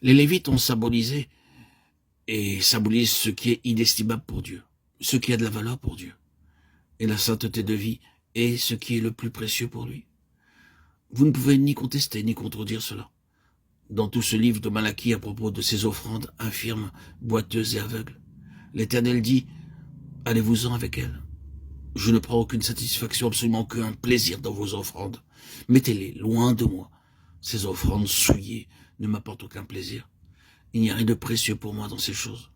Les Lévites ont symbolisé et symbolisent ce qui est inestimable pour Dieu, ce qui a de la valeur pour Dieu. Et la sainteté de vie est ce qui est le plus précieux pour lui. Vous ne pouvez ni contester ni contredire cela. Dans tout ce livre de Malachie à propos de ces offrandes infirmes, boiteuses et aveugles, l'Éternel dit, allez-vous-en avec elles. Je ne prends aucune satisfaction, absolument aucun plaisir dans vos offrandes. Mettez-les loin de moi. Ces offrandes souillées ne m'apportent aucun plaisir. Il n'y a rien de précieux pour moi dans ces choses.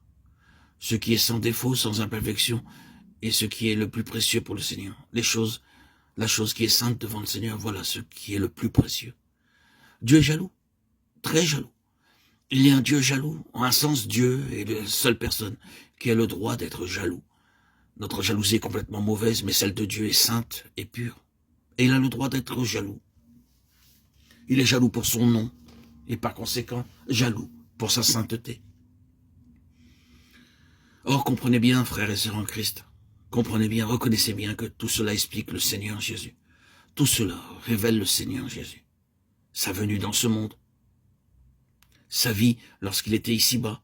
Ce qui est sans défaut, sans imperfection, est ce qui est le plus précieux pour le Seigneur. La chose qui est sainte devant le Seigneur, voilà ce qui est le plus précieux. Dieu est jaloux, très jaloux. Il y a un Dieu jaloux. En un sens, Dieu est la seule personne qui a le droit d'être jaloux. Notre jalousie est complètement mauvaise, mais celle de Dieu est sainte et pure. Et il a le droit d'être jaloux. Il est jaloux pour son nom, et par conséquent, jaloux pour sa sainteté. Or, comprenez bien, frères et sœurs en Christ, comprenez bien, reconnaissez bien que tout cela explique le Seigneur Jésus. Tout cela révèle le Seigneur Jésus. Sa venue dans ce monde, sa vie lorsqu'il était ici-bas,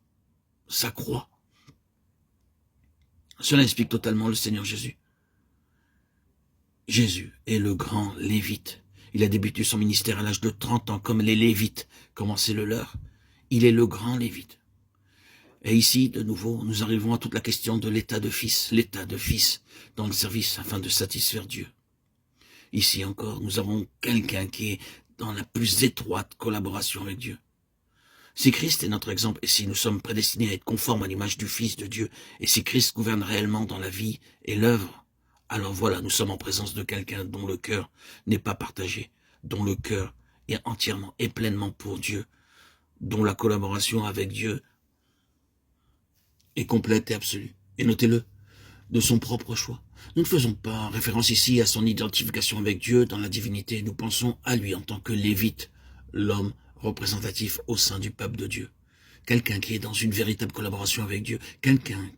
sa croix. Cela explique totalement le Seigneur Jésus. Jésus est le grand Lévite. Il a débuté son ministère à l'âge de 30 ans, comme les Lévites commençaient le leur. Il est le grand Lévite. Et ici, de nouveau, nous arrivons à toute la question de l'état de fils dans le service afin de satisfaire Dieu. Ici encore, nous avons quelqu'un qui est dans la plus étroite collaboration avec Dieu. Si Christ est notre exemple, et si nous sommes prédestinés à être conformes à l'image du Fils de Dieu, et si Christ gouverne réellement dans la vie et l'œuvre, alors voilà, nous sommes en présence de quelqu'un dont le cœur n'est pas partagé, dont le cœur est entièrement et pleinement pour Dieu, dont la collaboration avec Dieu est complète et absolue. Et notez-le, de son propre choix. Nous ne faisons pas référence ici à son identification avec Dieu dans la divinité, nous pensons à lui en tant que Lévite, l'homme représentatif au sein du peuple de Dieu. Quelqu'un qui est dans une véritable collaboration avec Dieu, quelqu'un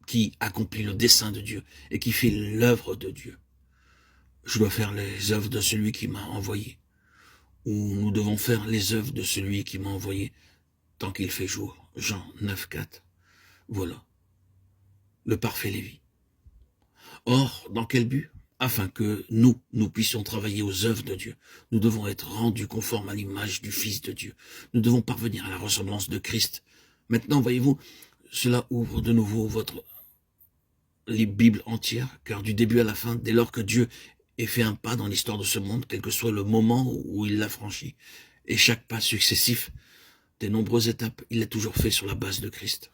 qui accomplit le dessein de Dieu et qui fait l'œuvre de Dieu. Je dois faire les œuvres de celui qui m'a envoyé, ou nous devons faire les œuvres de celui qui m'a envoyé tant qu'il fait jour. Jean 9,4. Voilà, le parfait Lévi. Or, dans quel but? Afin que nous puissions travailler aux œuvres de Dieu. Nous devons être rendus conformes à l'image du Fils de Dieu. Nous devons parvenir à la ressemblance de Christ. Maintenant, voyez-vous, cela ouvre de nouveau les Bibles entières, car du début à la fin, dès lors que Dieu ait fait un pas dans l'histoire de ce monde, quel que soit le moment où il l'a franchi, et chaque pas successif, des nombreuses étapes, il l'a toujours fait sur la base de Christ.